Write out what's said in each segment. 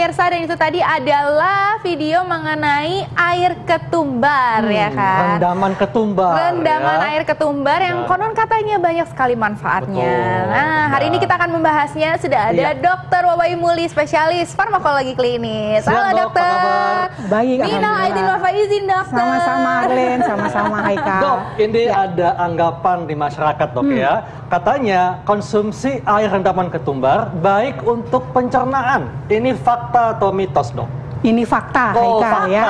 pemirsa, dan itu tadi adalah video mengenai air ketumbar ya kan. Rendaman ketumbar. Rendaman air ketumbar yang konon katanya banyak sekali manfaatnya. Betul, nah, hari ini kita akan membahasnya. Sudah ada Dr. Wawahi Muli, spesialis farmakologi klinis. Halo dokter. Baik, Minal aidin wal faizin dokter. Sama-sama Arlen, sama-sama Haika. Dok, ini ada anggapan di masyarakat dok ya. Katanya konsumsi air rendaman ketumbar baik untuk pencernaan. Ini fakta atau mitos dok? Ini fakta, Haika ya.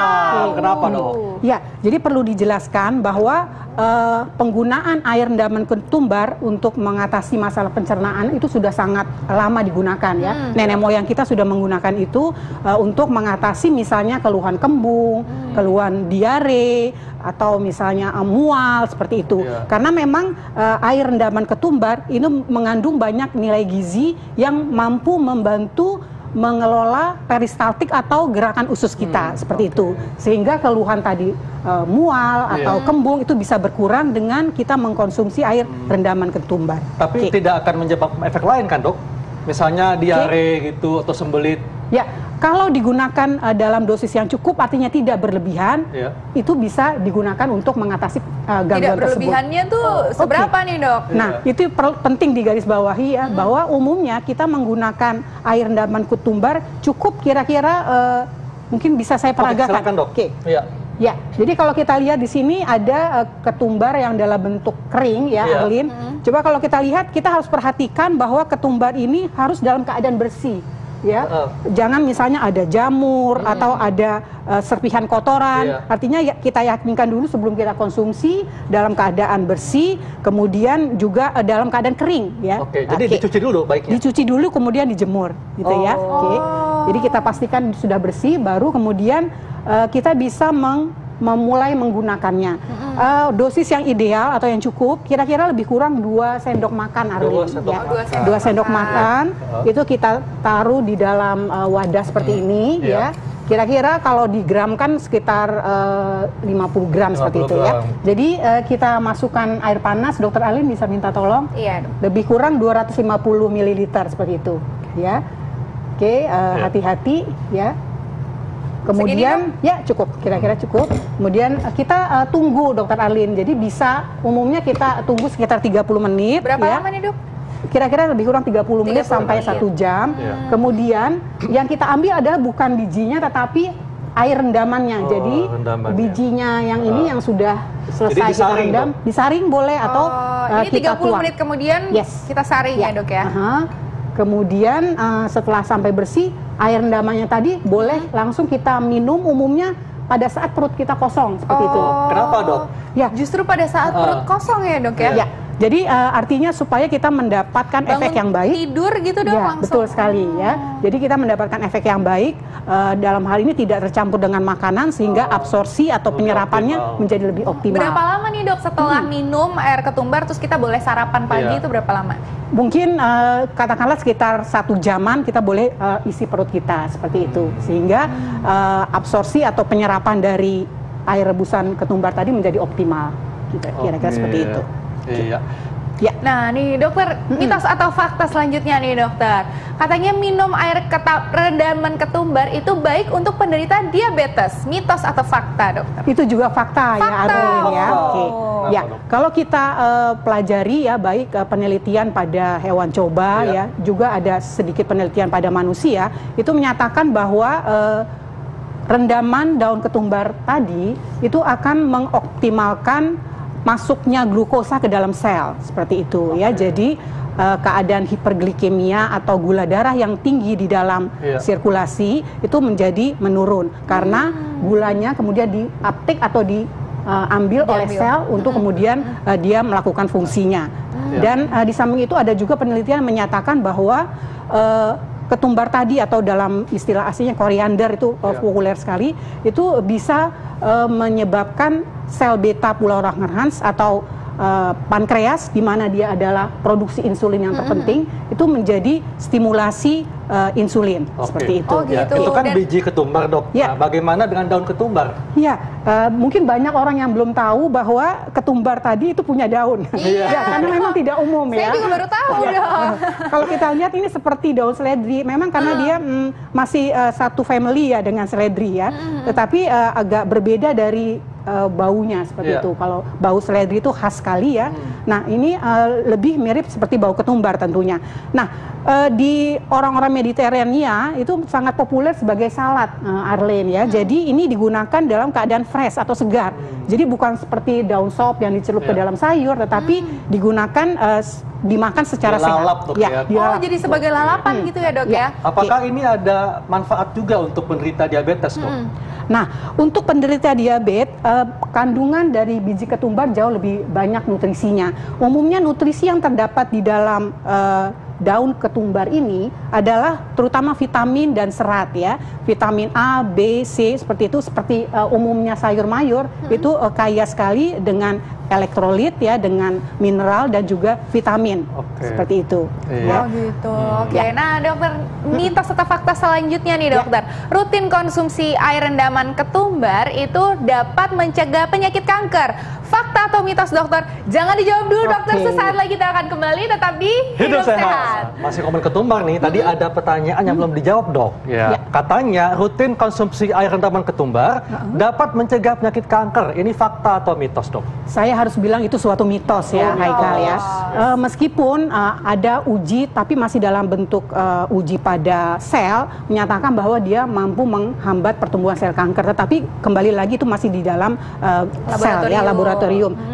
Kenapa dok? Ya, jadi perlu dijelaskan bahwa penggunaan air rendaman ketumbar untuk mengatasi masalah pencernaan itu sudah sangat lama digunakan ya. Nenek moyang kita sudah menggunakan itu untuk mengatasi misalnya keluhan kembung, keluhan diare, atau misalnya mual seperti itu. Karena memang air rendaman ketumbar ini mengandung banyak nilai gizi yang mampu membantu mengelola peristaltik atau gerakan usus kita seperti itu, sehingga keluhan tadi mual atau kembung itu bisa berkurang dengan kita mengkonsumsi air rendaman ketumbar. Tapi tidak akan menyebabkan efek lain kan dok? Misalnya diare gitu atau sembelit? Ya, kalau digunakan dalam dosis yang cukup, artinya tidak berlebihan, itu bisa digunakan untuk mengatasi gangguan tidak tersebut. Berlebihannya tuh seberapa nih dok? Nah, itu penting digarisbawahi ya, bahwa umumnya kita menggunakan air rendaman ketumbar cukup kira-kira mungkin bisa saya peragakan. Silakan dok. Ya, jadi kalau kita lihat di sini ada ketumbar yang dalam bentuk kering ya, Arlin. Coba kalau kita lihat, kita harus perhatikan bahwa ketumbar ini harus dalam keadaan bersih. Ya, jangan misalnya ada jamur atau ada serpihan kotoran. Artinya kita yakinkan dulu sebelum kita konsumsi dalam keadaan bersih, kemudian juga dalam keadaan kering. Ya. Jadi dicuci dulu baiknya. Dicuci dulu kemudian dijemur, gitu ya. Jadi kita pastikan sudah bersih, baru kemudian kita bisa memulai menggunakannya. Dosis yang ideal atau yang cukup kira-kira lebih kurang 2 sendok makan, Arlin. 2 sendok makan itu kita taruh di dalam wadah seperti ini ya. Kira-kira kalau digramkan sekitar 50 gram seperti itu ya. Jadi kita masukkan air panas, Dokter Alin bisa minta tolong. Lebih kurang 250 ml seperti itu ya. Hati-hati ya. Kemudian ya cukup, kira-kira cukup. Kemudian kita tunggu Dokter Arlin. Jadi bisa umumnya kita tunggu sekitar 30 menit. Berapa lama nih dok? Kira-kira lebih kurang 30 menit sampai 1 jam. Kemudian yang kita ambil adalah bukan bijinya tetapi air rendamannya. Jadi bijinya yang ini yang sudah selesai kita rendam, disaring boleh atau ini 30 menit kemudian kita saring ya dok ya. Kemudian setelah sampai bersih, air rendamannya tadi boleh langsung kita minum umumnya pada saat perut kita kosong seperti itu. Kenapa dok? Ya, justru pada saat perut kosong ya dok ya? Jadi artinya supaya kita mendapatkan efek yang baik. Tidur gitu dong langsung. Betul sekali ya. Jadi kita mendapatkan efek yang baik. Dalam hal ini tidak tercampur dengan makanan sehingga absorpsi atau penyerapannya menjadi lebih optimal. Berapa lama nih dok setelah minum air ketumbar terus kita boleh sarapan pagi itu berapa lama? Mungkin katakanlah sekitar 1 jaman kita boleh isi perut kita seperti itu. Sehingga absorpsi atau penyerapan dari air rebusan ketumbar tadi menjadi optimal. Kira-kira seperti itu. Nah nih dokter, mitos atau fakta selanjutnya nih dokter. Katanya minum air rendaman ketumbar itu baik untuk penderita diabetes. Mitos atau fakta dokter? Itu juga fakta. Ya Arlin ya. Ya, kalau kita pelajari ya baik penelitian pada hewan coba ya, juga ada sedikit penelitian pada manusia, itu menyatakan bahwa rendaman daun ketumbar tadi itu akan mengoptimalkan masuknya glukosa ke dalam sel seperti itu ya. Jadi keadaan hiperglikemia atau gula darah yang tinggi di dalam sirkulasi itu menjadi menurun karena gulanya kemudian diuptake atau diambil oleh sel untuk kemudian dia melakukan fungsinya. Dan di samping itu ada juga penelitian menyatakan bahwa ketumbar tadi atau dalam istilah aslinya koriander itu populer sekali, itu bisa menyebabkan sel beta Pulau Langerhans atau pankreas, di mana dia adalah produksi insulin yang terpenting, itu menjadi stimulasi insulin seperti itu. Oh, gitu. Ya, itu kan biji ketumbar, Dok. Ya. Nah, bagaimana dengan daun ketumbar? Ya, mungkin banyak orang yang belum tahu bahwa ketumbar tadi itu punya daun. Iya. Ya, karena memang tidak umum Saya ya. juga baru tahu dong. Kalau kita lihat ini seperti daun seledri, memang karena dia masih satu family ya dengan seledri ya, tetapi agak berbeda dari baunya seperti itu. Kalau bau seledri itu khas sekali ya. Nah, ini lebih mirip seperti bau ketumbar tentunya. Nah, di orang-orang Mediterania itu sangat populer sebagai salad, Arlene ya. Jadi ini digunakan dalam keadaan fresh atau segar. Jadi bukan seperti daun sop yang dicelup ke dalam sayur, tetapi digunakan dimakan secara Dilalap, sehat. Dok, Ya, ya. dilalap. Oh, jadi sebagai lalapan gitu ya, Dok ya? Apakah ini ada manfaat juga untuk penderita diabetes, Dok? Nah, untuk penderita diabetes, kandungan dari biji ketumbar jauh lebih banyak nutrisinya. Umumnya nutrisi yang terdapat di dalam daun ketumbar ini adalah terutama vitamin dan serat ya. Vitamin A, B, C seperti itu, seperti umumnya sayur mayur itu kaya sekali dengan elektrolit ya, dengan mineral dan juga vitamin. Seperti itu. Iya. Oh gitu. Oke. Nah, dokter, mitos atau fakta selanjutnya nih, dokter. Rutin konsumsi air rendaman ketumbar itu dapat mencegah penyakit kanker. Fakta atau mitos, dokter? Jangan dijawab dulu, dokter. Sesaat lagi kita akan kembali tetap di Hidup Sehat. Masih komen ketumbar nih. Tadi ada pertanyaan yang belum dijawab, Dok. Ya. Katanya rutin konsumsi air rendaman ketumbar dapat mencegah penyakit kanker. Ini fakta atau mitos, Dok? Saya harus bilang itu suatu mitos ya, Haikal ya. Meskipun ada uji, tapi masih dalam bentuk uji pada sel, menyatakan bahwa dia mampu menghambat pertumbuhan sel kanker. Tetapi kembali lagi itu masih di dalam sel ya, laboratorium.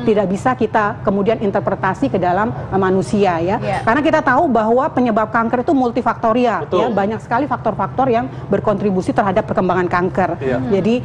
Tidak bisa kita kemudian interpretasi ke dalam manusia ya. Karena kita tahu bahwa penyebab kanker itu multifaktorial. Ya, banyak sekali faktor-faktor yang berkontribusi terhadap perkembangan kanker. Jadi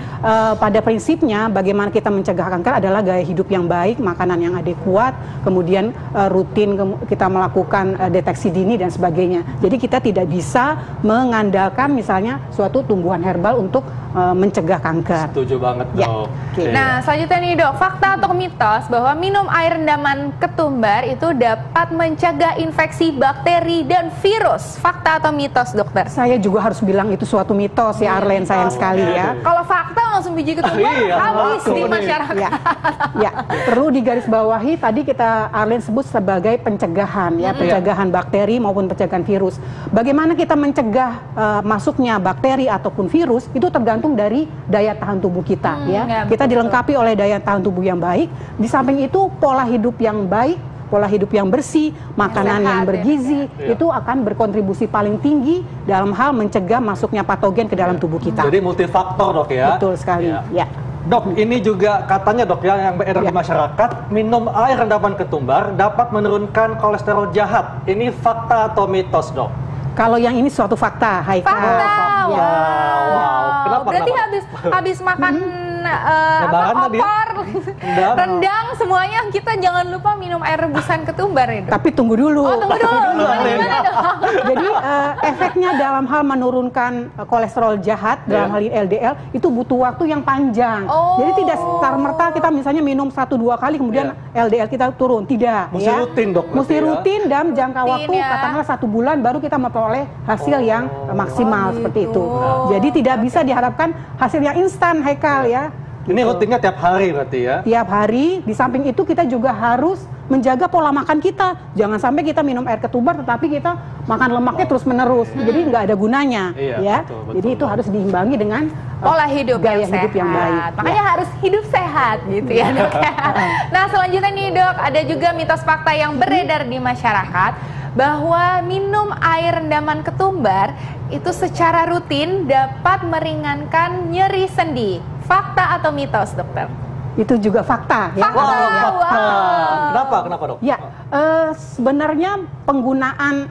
pada prinsipnya bagaimana kita mencegah kanker adalah gaya hidup yang baik, makanan yang adekuat, kemudian rutin kita melakukan deteksi dini dan sebagainya. Jadi kita tidak bisa mengandalkan misalnya suatu tumbuhan herbal untuk mencegah kanker. Setuju banget, Dok. Nah, selanjutnya nih, Dok, fakta atau mitos bahwa minum air rendaman ketumbar itu dapat mencegah infeksi bakteri dan virus. Fakta atau mitos, dokter? Saya juga harus bilang itu suatu mitos ya, Arlene, sayang sekali ya. Kalau fakta langsung biji ketumbar habis di masyarakat. Ya, perlu digarisbawahi tadi Arlene sebut sebagai pencegahan ya, pencegahan bakteri maupun pencegahan virus. Bagaimana kita mencegah masuknya bakteri ataupun virus itu tergantung dari daya tahan tubuh kita ya. Kita dilengkapi oleh daya tahan tubuh yang baik. Di samping itu pola hidup yang baik, pola hidup yang bersih, makanan yang bergizi itu akan berkontribusi paling tinggi dalam hal mencegah masuknya patogen ke dalam tubuh kita. Jadi multifaktor, Dok ya. Betul sekali. Ya. Dok, ini juga katanya, Dok ya, yang beredar di masyarakat, minum air rendaman ketumbar dapat menurunkan kolesterol jahat. Ini fakta atau mitos, Dok? Kalau yang ini suatu fakta, Haikal. Fakta. Wow. Berarti habis makan opor, rendang, semuanya kita jangan lupa minum air rebusan ketumbar itu. Tapi tunggu dulu. Oh, tunggu dulu. Gimana dong? Jadi efeknya dalam hal menurunkan kolesterol jahat, dalam hal ini LDL, itu butuh waktu yang panjang. Jadi tidak serta-merta kita misalnya minum 1-2 kali kemudian LDL kita turun. Tidak. Mesti rutin, Dok. Mesti rutin dalam jangka waktu katakanlah 1 bulan baru kita memperoleh hasil yang maksimal seperti itu. Jadi tidak bisa diharapkan hasil yang instan, Haikal ya. Ini rutinnya tiap hari berarti ya? Tiap hari. Di samping itu kita juga harus menjaga pola makan kita. Jangan sampai kita minum air ketumbar tetapi kita makan lemaknya terus menerus. Jadi nggak ada gunanya ya. Betul, jadi itu harus diimbangi dengan pola hidup gaya yang hidup sehat. yang baik. Makanya harus hidup sehat gitu ya, Dok ya. Nah, selanjutnya nih, Dok, ada juga mitos fakta yang beredar di masyarakat bahwa minum air rendaman ketumbar itu secara rutin dapat meringankan nyeri sendi. Fakta atau mitos, dokter? Itu juga fakta ya. Kenapa, Dok? Ya, sebenarnya penggunaan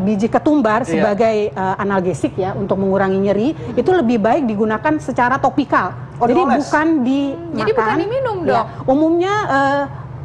biji ketumbar sebagai analgesik ya untuk mengurangi nyeri itu lebih baik digunakan secara topikal. Jadi bukan dimakan. Jadi bukan diminum, Dok. Umumnya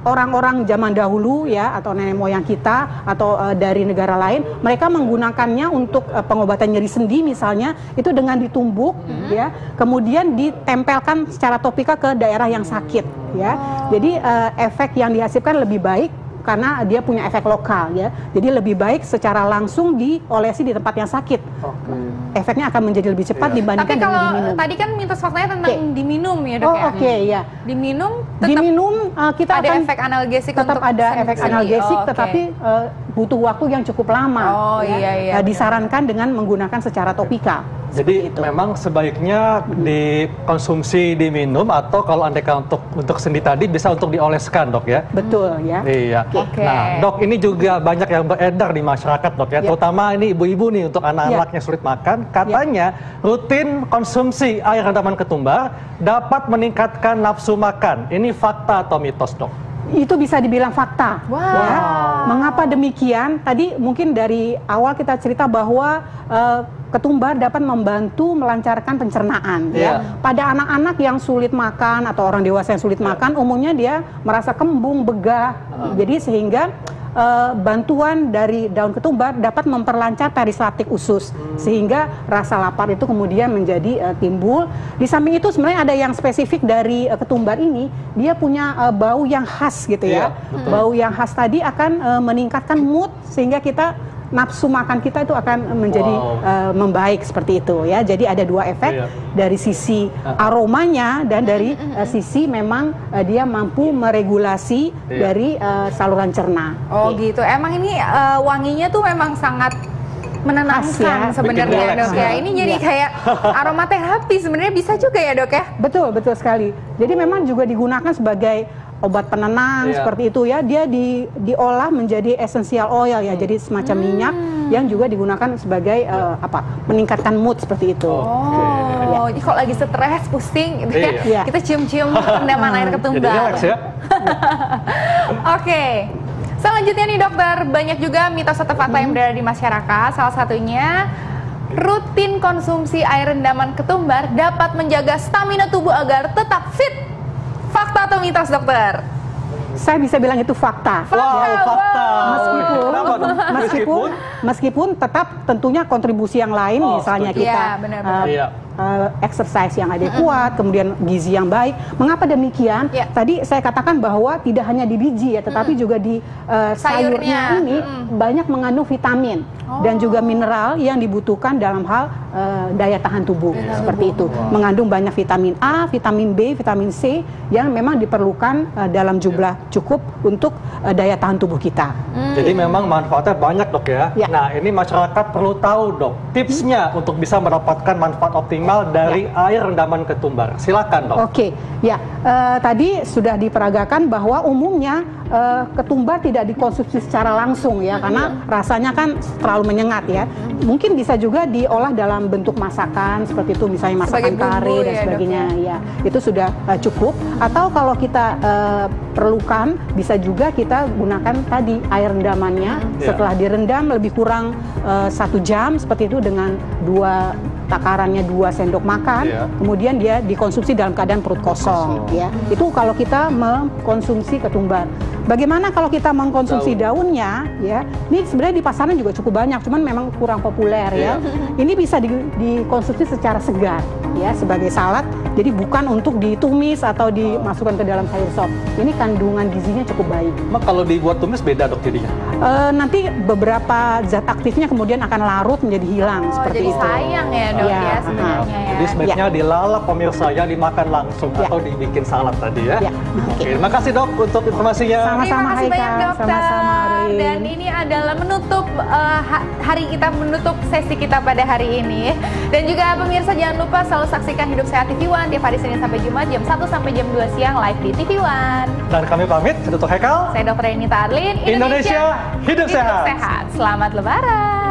orang-orang zaman dahulu ya, atau nenek moyang kita atau dari negara lain, mereka menggunakannya untuk pengobatan nyeri sendi misalnya, itu dengan ditumbuk ya, kemudian ditempelkan secara topikal ke daerah yang sakit ya. Jadi efek yang dihasilkan lebih baik karena dia punya efek lokal ya. Jadi lebih baik secara langsung diolesi di tempat yang sakit. Efeknya akan menjadi lebih cepat dibandingkan dengan diminum. Tapi kalau tadi kan mitos faktanya tentang diminum ya dok ya? Ya. Diminum tetap Diminum kita ada akan efek analgesik tetap untuk ada efek sendi. analgesik, tetapi butuh waktu yang cukup lama. Oh, iya, disarankan dengan menggunakan secara topikal. Jadi memang sebaiknya dikonsumsi, diminum, atau kalau andaikan untuk sendi tadi bisa untuk dioleskan dok ya? Betul ya. Iya. Nah dok, ini juga banyak yang beredar di masyarakat dok ya, terutama ini ibu-ibu nih untuk anak-anak yang sulit makan. Katanya rutin konsumsi air rendaman ketumbar dapat meningkatkan nafsu makan. Ini fakta atau mitos dok? Itu bisa dibilang fakta. Wow. Ya. Mengapa demikian? Tadi mungkin dari awal kita cerita bahwa ketumbar dapat membantu melancarkan pencernaan. Ya. Pada anak-anak yang sulit makan atau orang dewasa yang sulit makan, umumnya dia merasa kembung, begah. Jadi sehingga bantuan dari daun ketumbar dapat memperlancar peristaltik usus sehingga rasa lapar itu kemudian menjadi timbul. Di samping itu sebenarnya ada yang spesifik dari ketumbar ini, dia punya bau yang khas gitu ya. Bau yang khas tadi akan meningkatkan mood sehingga kita nafsu makan kita itu akan menjadi membaik seperti itu ya. Jadi ada dua efek dari sisi aromanya dan dari sisi memang dia mampu meregulasi dari saluran cerna. Oh gitu. Emang ini wanginya tuh memang sangat menenangkan sebenarnya dok ya. Ini jadi kayak aromaterapi sebenarnya bisa juga ya dok ya? Betul, betul sekali. Jadi memang juga digunakan sebagai obat penenang seperti itu ya. Dia diolah menjadi essential oil ya, jadi semacam minyak yang juga digunakan sebagai meningkatkan mood seperti itu. Jadi kalau lagi stres, pusing gitu ya, kita cium-cium rendaman air ketumbar. Jadi relax ya. Oke. Selanjutnya nih dokter, banyak juga mitos atau fakta yang berada di masyarakat. Salah satunya rutin konsumsi air rendaman ketumbar dapat menjaga stamina tubuh agar tetap fit. Fakta atau mitos dokter? Saya bisa bilang itu fakta. Fakta. Meskipun tetap tentunya kontribusi yang lain, misalnya kita exercise yang adekuat, kemudian gizi yang baik. Mengapa demikian? Tadi saya katakan bahwa tidak hanya di biji ya, tetapi juga di sayurnya ini banyak mengandung vitamin dan juga mineral yang dibutuhkan dalam hal daya tahan tubuh seperti itu. Mengandung banyak vitamin A, vitamin B, vitamin C yang memang diperlukan dalam jumlah cukup untuk daya tahan tubuh kita. Jadi memang manfaatnya banyak dok ya. Nah ini masyarakat perlu tahu dok tipsnya untuk bisa mendapatkan manfaat optimal dari air rendaman ketumbar. Silakan dok. Oke, ya tadi sudah diperagakan bahwa umumnya ketumbar tidak dikonsumsi secara langsung ya, karena rasanya kan terlalu menyengat ya. Mungkin bisa juga diolah dalam bentuk masakan seperti itu, misalnya masakan kare dan sebagainya ya. Itu sudah cukup. Atau kalau kita perlukan, bisa juga kita gunakan tadi air rendamannya setelah direndam lebih kurang 1 jam seperti itu dengan takarannya 2 sendok makan, kemudian dia dikonsumsi dalam keadaan perut kosong ya. Itu kalau kita mengkonsumsi ketumbar. Bagaimana kalau kita mengkonsumsi daunnya ya? Ini sebenarnya di pasaran juga cukup banyak, cuman memang kurang populer ya. Ini bisa dikonsumsi secara segar ya, sebagai salad. Jadi bukan untuk ditumis atau dimasukkan ke dalam sayur sop. Ini kandungan gizinya cukup baik. Mak kalau dibuat tumis beda dok jadinya? Nanti beberapa zat aktifnya kemudian akan larut menjadi hilang seperti jadi itu. Sayang ya dok ya sebenarnya ya. Jadi sebaiknya dilalap pemirsa ya, dimakan langsung atau dibikin salad tadi ya. Oke, terima kasih dok untuk informasinya. Sama-sama Terima kasih banyak dokter. Sama-sama Arin. Dan ini adalah menutup hari kita, menutup sesi kita pada hari ini. Dan juga pemirsa jangan lupa selalu saksikan Hidup Sehat TV One tiap hari Senin sampai Jumat jam 1 sampai jam 2 siang live di TV One. Dan kami pamit, saya Dr. Hekal. Saya Dr. Renita Arlin. Indonesia Hidup Sehat. Selamat Lebaran.